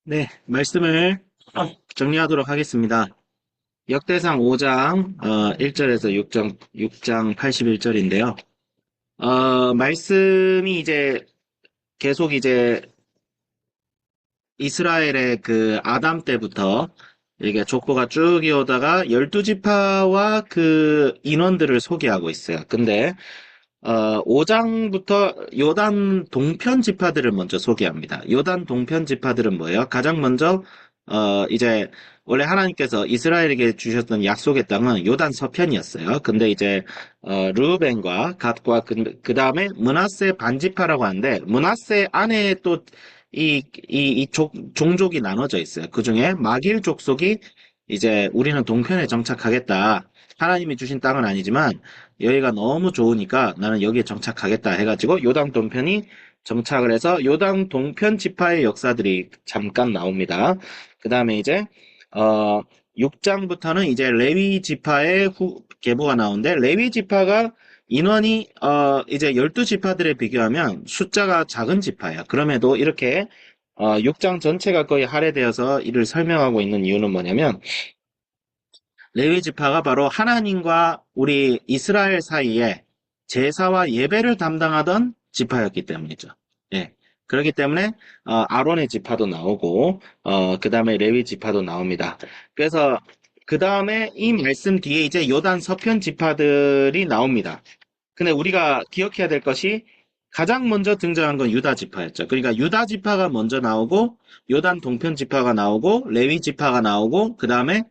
네, 말씀을 정리하도록 하겠습니다. 역대상 5장 1절에서 6장 81절인데요. 말씀이 이제 계속 이제 이스라엘의 그 아담 때부터 이게 족보가 쭉 이어오다가 12지파와 그 인원들을 소개하고 있어요. 근데 5장부터 요단 동편 지파들을 먼저 소개합니다. 요단 동편 지파들은 뭐예요? 가장 먼저 이제 원래 하나님께서 이스라엘에게 주셨던 약속의 땅은 요단 서편이었어요. 근데 이제 르우벤과 갓과 그 다음에 므낫세 반지파라고 하는데 므낫세 안에 또 종족이 나눠져 있어요. 그 중에 마길 족속이 이제 우리는 동편에 정착하겠다. 하나님이 주신 땅은 아니지만 여기가 너무 좋으니까 나는 여기에 정착하겠다 해가지고 요당 동편이 정착을 해서 요당 동편 지파의 역사들이 잠깐 나옵니다. 그 다음에 이제 6장부터는 이제 레위 지파의 계보가 나오는데 레위 지파가 인원이 이제 12지파들에 비교하면 숫자가 작은 지파예요. 그럼에도 이렇게 6장 전체가 거의 할애되어서 이를 설명하고 있는 이유는 뭐냐면 레위 지파가 바로 하나님과 우리 이스라엘 사이에 제사와 예배를 담당하던 지파였기 때문이죠. 예. 그렇기 때문에 아론의 지파도 나오고 그 다음에 레위 지파도 나옵니다. 그래서 그 다음에 이 말씀 뒤에 이제 요단 서편 지파들이 나옵니다. 근데 우리가 기억해야 될 것이 가장 먼저 등장한 건 유다 지파였죠. 그러니까 유다 지파가 먼저 나오고 요단 동편 지파가 나오고 레위 지파가 나오고 그 다음에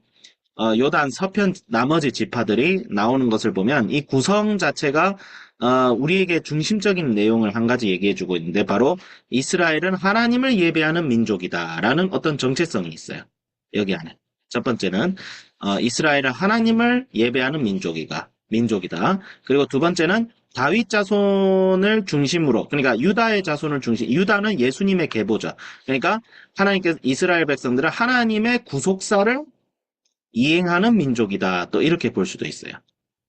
요단 서편 나머지 지파들이 나오는 것을 보면 이 구성 자체가 우리에게 중심적인 내용을 한 가지 얘기해주고 있는데 바로 이스라엘은 하나님을 예배하는 민족이다라는 어떤 정체성이 있어요. 여기 안에. 첫 번째는 이스라엘은 하나님을 예배하는 민족이다. 그리고 두 번째는 다윗 자손을 중심으로 그러니까 유다의 자손을 유다는 예수님의 계보죠. 그러니까 하나님께서 이스라엘 백성들은 하나님의 구속사를 이행하는 민족이다. 또 이렇게 볼 수도 있어요.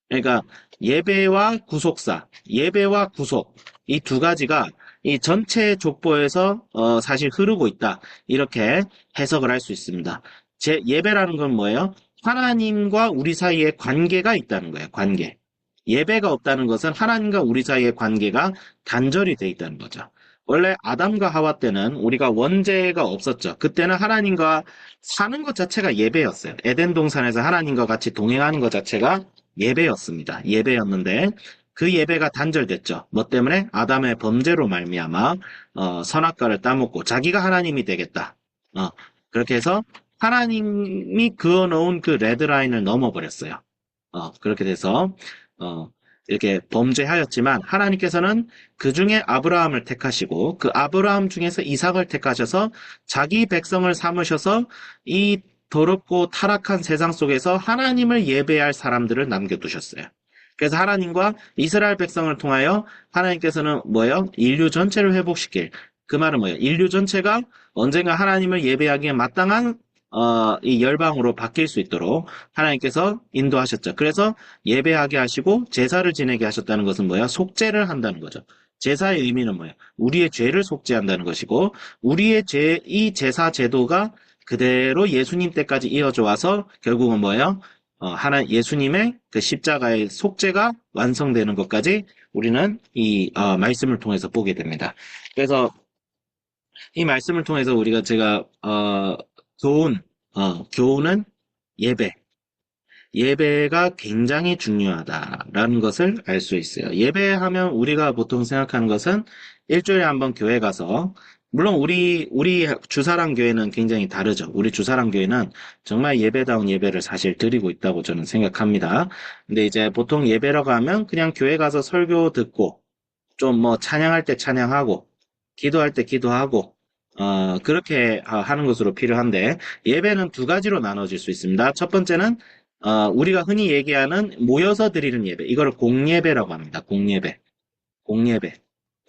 그러니까 예배와 구속사, 예배와 구속 이 두 가지가 이 전체 족보에서 사실 흐르고 있다. 이렇게 해석을 할 수 있습니다. 예배라는 건 뭐예요? 하나님과 우리 사이에 관계가 있다는 거예요. 관계. 예배가 없다는 것은 하나님과 우리 사이의 관계가 단절이 돼 있다는 거죠. 원래 아담과 하와 때는 우리가 원죄가 없었죠. 그때는 하나님과 사는 것 자체가 예배였어요. 에덴 동산에서 하나님과 같이 동행하는 것 자체가 예배였습니다. 예배였는데 그 예배가 단절됐죠. 뭐 때문에? 아담의 범죄로 말미암아 선악과를 따먹고 자기가 하나님이 되겠다. 그렇게 해서 하나님이 그어놓은 그 레드라인을 넘어버렸어요. 그렇게 돼서 이렇게 범죄하였지만 하나님께서는 그 중에 아브라함을 택하시고 그 아브라함 중에서 이삭을 택하셔서 자기 백성을 삼으셔서 이 더럽고 타락한 세상 속에서 하나님을 예배할 사람들을 남겨두셨어요. 그래서 하나님과 이스라엘 백성을 통하여 하나님께서는 뭐예요? 인류 전체를 회복시킬. 그 말은 뭐예요? 인류 전체가 언젠가 하나님을 예배하기에 마땅한 이 열방으로 바뀔 수 있도록 하나님께서 인도하셨죠. 그래서 예배하게 하시고 제사를 지내게 하셨다는 것은 뭐야? 속죄를 한다는 거죠. 제사의 의미는 뭐예요? 우리의 죄를 속죄한다는 것이고 우리의 이 제사 제도가 그대로 예수님 때까지 이어져 와서 결국은 뭐예요? 예수님의 그 십자가의 속죄가 완성되는 것까지 우리는 이 말씀을 통해서 보게 됩니다. 그래서 이 말씀을 통해서 제가 교훈은 예배. 예배가 굉장히 중요하다라는 것을 알 수 있어요. 예배하면 우리가 보통 생각하는 것은 일주일에 한번 교회 가서, 물론 우리 주사랑 교회는 굉장히 다르죠. 우리 주사랑 교회는 정말 예배다운 예배를 사실 드리고 있다고 저는 생각합니다. 근데 이제 보통 예배라고 하면 그냥 교회 가서 설교 듣고, 좀 뭐 찬양할 때 찬양하고, 기도할 때 기도하고, 그렇게 하는 것으로 필요한데, 예배는 두 가지로 나눠질 수 있습니다. 첫 번째는, 우리가 흔히 얘기하는 모여서 드리는 예배. 이거를 공예배라고 합니다. 공예배. 공예배.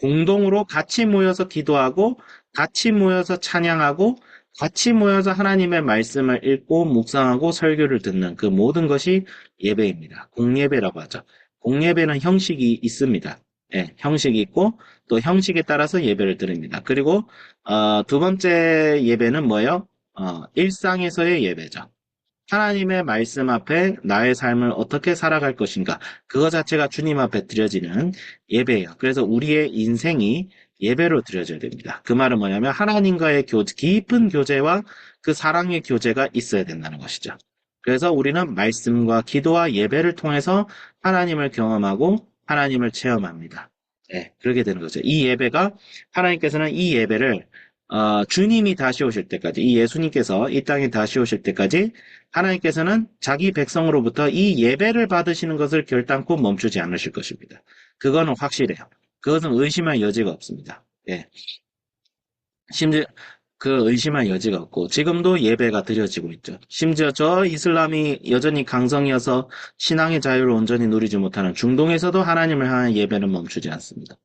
공동으로 같이 모여서 기도하고, 같이 모여서 찬양하고, 같이 모여서 하나님의 말씀을 읽고, 묵상하고, 설교를 듣는 그 모든 것이 예배입니다. 공예배라고 하죠. 공예배는 형식이 있습니다. 예, 형식이 있고 또 형식에 따라서 예배를 드립니다. 그리고 두 번째 예배는 뭐예요? 일상에서의 예배죠. 하나님의 말씀 앞에 나의 삶을 어떻게 살아갈 것인가. 그거 자체가 주님 앞에 드려지는 예배예요. 그래서 우리의 인생이 예배로 드려져야 됩니다. 그 말은 뭐냐면 하나님과의 깊은 교제와 그 사랑의 교제가 있어야 된다는 것이죠. 그래서 우리는 말씀과 기도와 예배를 통해서 하나님을 경험하고 하나님을 체험합니다. 네, 그렇게 되는 거죠. 이 예배가 하나님께서는 이 예배를 주님이 다시 오실 때까지, 이 예수님께서 이 땅에 다시 오실 때까지 하나님께서는 자기 백성으로부터 이 예배를 받으시는 것을 결단코 멈추지 않으실 것입니다. 그거는 확실해요. 그것은 의심할 여지가 없습니다. 예. 심지어 그 의심할 여지가 없고 지금도 예배가 드려지고 있죠. 심지어 저 이슬람이 여전히 강성이어서 신앙의 자유를 온전히 누리지 못하는 중동에서도 하나님을 향한 예배는 멈추지 않습니다.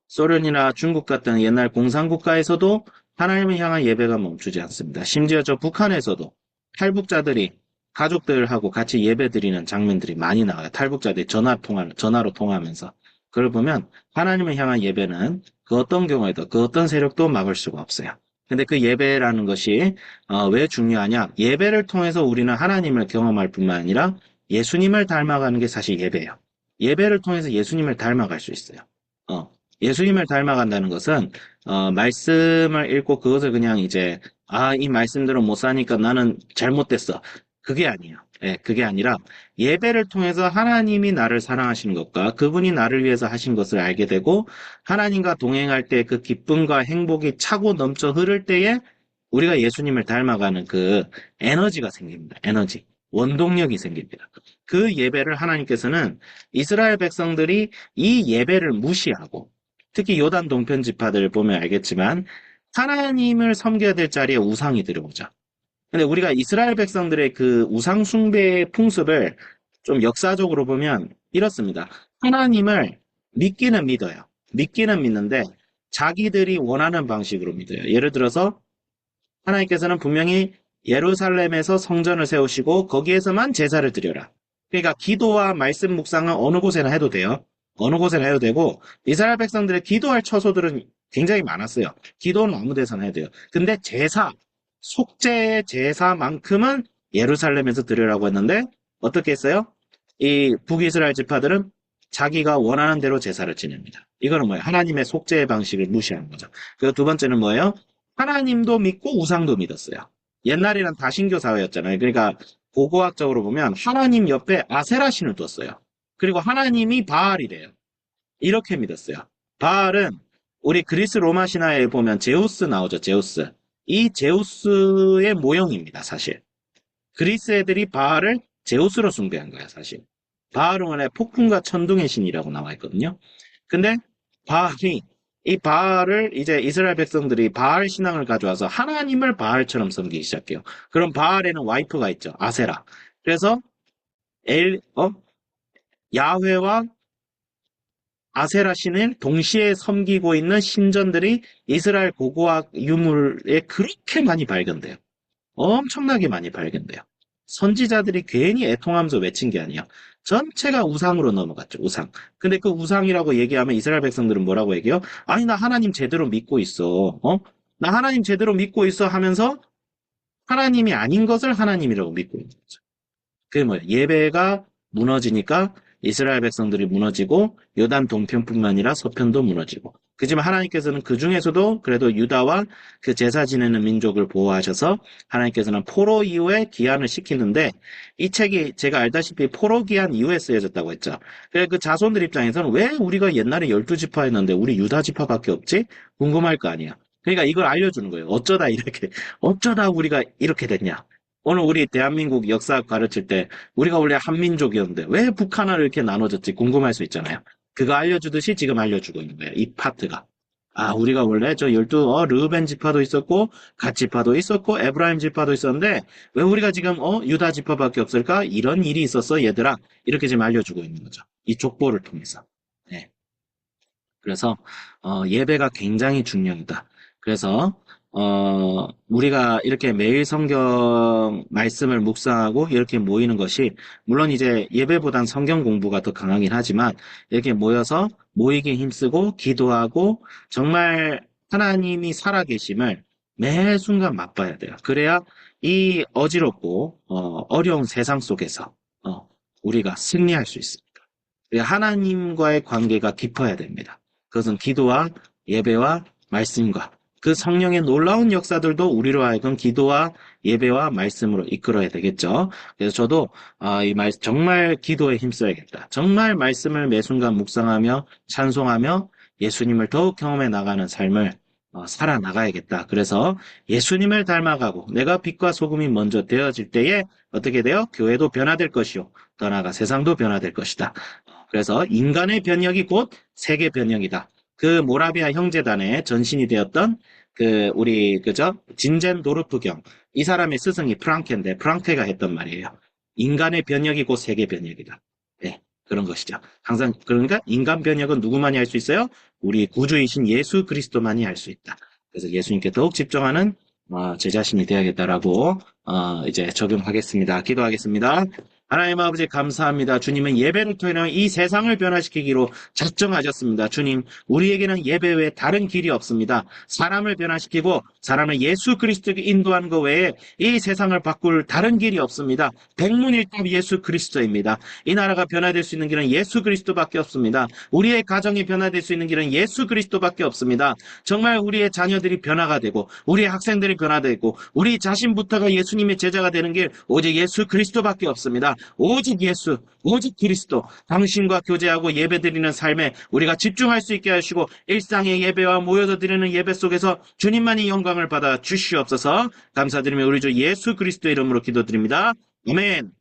소련이나 중국 같은 옛날 공산국가에서도 하나님을 향한 예배가 멈추지 않습니다. 심지어 저 북한에서도 탈북자들이 가족들하고 같이 예배 드리는 장면들이 많이 나와요. 탈북자들이 전화로 통화하면서. 그걸 보면 하나님을 향한 예배는 그 어떤 경우에도 그 어떤 세력도 막을 수가 없어요. 근데 그 예배라는 것이 왜 중요하냐? 예배를 통해서 우리는 하나님을 경험할 뿐만 아니라 예수님을 닮아가는 게 사실 예배예요. 예배를 통해서 예수님을 닮아갈 수 있어요. 어, 예수님을 닮아간다는 것은 말씀을 읽고 그것을 그냥 이제 이 말씀대로 못 사니까 나는 잘못됐어. 그게 아니에요. 예, 그게 아니라 예배를 통해서 하나님이 나를 사랑하시는 것과 그분이 나를 위해서 하신 것을 알게 되고 하나님과 동행할 때 그 기쁨과 행복이 차고 넘쳐 흐를 때에 우리가 예수님을 닮아가는 그 에너지가 생깁니다. 에너지. 원동력이 생깁니다. 그 예배를 하나님께서는 이스라엘 백성들이 이 예배를 무시하고 특히 요단 동편 지파들을 보면 알겠지만 하나님을 섬겨야 될 자리에 우상이 들어오죠. 근데 우리가 이스라엘 백성들의 그 우상 숭배의 풍습을 좀 역사적으로 보면 이렇습니다. 하나님을 믿기는 믿어요. 믿기는 믿는데 자기들이 원하는 방식으로 믿어요. 예를 들어서 하나님께서는 분명히 예루살렘에서 성전을 세우시고 거기에서만 제사를 드려라. 그러니까 기도와 말씀 묵상은 어느 곳에나 해도 돼요. 어느 곳에나 해도 되고 이스라엘 백성들의 기도할 처소들은 굉장히 많았어요. 기도는 아무 데서나 해도 돼요. 근데 제사, 속죄의 제사만큼은 예루살렘에서 드리라고 했는데 어떻게 했어요? 이 북이스라엘 지파들은 자기가 원하는 대로 제사를 지냅니다. 이거는 뭐예요? 하나님의 속죄의 방식을 무시하는 거죠. 그리고 두 번째는 뭐예요? 하나님도 믿고 우상도 믿었어요. 옛날에는 다신교 사회였잖아요. 그러니까 고고학적으로 보면 하나님 옆에 아세라 신을 뒀어요. 그리고 하나님이 바알이래요. 이렇게 믿었어요. 바알은 우리 그리스 로마 신화에 보면 제우스 나오죠. 제우스. 이 제우스의 모형입니다. 사실. 그리스 애들이 바알을 제우스로 숭배한 거야. 사실. 바알은 원래 폭풍과 천둥의 신이라고 나와 있거든요. 근데 바알이 이 바알을 이제 이스라엘 백성들이 바알 신앙을 가져와서 하나님을 바알처럼 섬기기 시작해요. 그럼 바알에는 와이프가 있죠. 아세라. 그래서 야훼와 아세라 신을 동시에 섬기고 있는 신전들이 이스라엘 고고학 유물에 그렇게 많이 발견돼요. 엄청나게 많이 발견돼요. 선지자들이 괜히 애통하면서 외친 게 아니야. 전체가 우상으로 넘어갔죠. 우상. 근데 그 우상이라고 얘기하면 이스라엘 백성들은 뭐라고 얘기해요? 아니 나 하나님 제대로 믿고 있어. 나 하나님 제대로 믿고 있어 하면서 하나님이 아닌 것을 하나님이라고 믿고 있는 거죠. 그게 뭐예요? 예배가 무너지니까 이스라엘 백성들이 무너지고 요단 동편뿐만 아니라 서편도 무너지고 그지만 하나님께서는 그 중에서도 그래도 유다와 그 제사 지내는 민족을 보호하셔서 하나님께서는 포로 이후에 기한을 시키는데 이 책이 제가 알다시피 포로 기한 이후에 쓰여졌다고 했죠. 그래서 그 자손들 입장에서는 왜 우리가 옛날에 12지파였는데 우리 유다 지파밖에 없지? 궁금할 거 아니야. 그러니까 이걸 알려주는 거예요. 어쩌다 우리가 이렇게 됐냐. 오늘 우리 대한민국 역사 가르칠 때 우리가 원래 한민족이었는데 왜 북한을 이렇게 나눠졌지 궁금할 수 있잖아요. 그거 알려주듯이 지금 알려주고 있는 거예요. 이 파트가. 우리가 원래 저 12, 르우벤 지파도 있었고, 갓 지파도 있었고, 에브라임 지파도 있었는데, 왜 우리가 지금, 유다 지파밖에 없을까? 이런 일이 있었어, 얘들아. 이렇게 지금 알려주고 있는 거죠. 이 족보를 통해서. 네. 그래서, 예배가 굉장히 중요하다. 그래서, 우리가 이렇게 매일 성경 말씀을 묵상하고 이렇게 모이는 것이, 물론 이제 예배보단 성경 공부가 더 강하긴 하지만, 이렇게 모여서 모이기 힘쓰고 기도하고 정말 하나님이 살아계심을 매 순간 맛봐야 돼요. 그래야 이 어지럽고, 어려운 세상 속에서, 우리가 승리할 수 있습니다. 하나님과의 관계가 깊어야 됩니다. 그것은 기도와 예배와 말씀과 그 성령의 놀라운 역사들도 우리로 하여금 기도와 예배와 말씀으로 이끌어야 되겠죠. 그래서 저도 정말 기도에 힘써야겠다. 정말 말씀을 매 순간 묵상하며 찬송하며 예수님을 더욱 경험해 나가는 삶을 살아나가야겠다. 그래서 예수님을 닮아가고 내가 빛과 소금이 먼저 되어질 때에 어떻게 돼요? 교회도 변화될 것이요. 더 나아가 세상도 변화될 것이다. 그래서 인간의 변혁이 곧 세계 변혁이다. 그 모라비아 형제단의 전신이 되었던 우리 그죠? 진젠도르프경, 이 사람의 스승이 프랑케인데 프랑케가 했던 말이에요. 인간의 변혁이 곧 세계 변혁이다. 네, 그런 것이죠. 항상 그러니까 인간 변혁은 누구만이 할 수 있어요? 우리 구주이신 예수 그리스도만이 할 수 있다. 그래서 예수님께 더욱 집중하는 제 자신이 되어야겠다라고 이제 적용하겠습니다. 기도하겠습니다. 하나님 아버지 감사합니다. 주님은 예배를 통해 이 세상을 변화시키기로 작정하셨습니다. 주님, 우리에게는 예배 외에 다른 길이 없습니다. 사람을 변화시키고 사람을 예수 그리스도에게 인도하는 것 외에 이 세상을 바꿀 다른 길이 없습니다. 백문일답 예수 그리스도입니다. 이 나라가 변화될 수 있는 길은 예수 그리스도밖에 없습니다. 우리의 가정이 변화될 수 있는 길은 예수 그리스도밖에 없습니다. 정말 우리의 자녀들이 변화가 되고 우리의 학생들이 변화되고 우리 자신부터가 예수님의 제자가 되는 길 오직 예수 그리스도밖에 없습니다. 오직 예수, 오직 그리스도, 당신과 교제하고 예배드리는 삶에 우리가 집중할 수 있게 하시고 일상의 예배와 모여서 드리는 예배 속에서 주님만이 영광을 받아 주시옵소서. 감사드리며 우리 주 예수 그리스도 이름으로 기도드립니다. 아멘.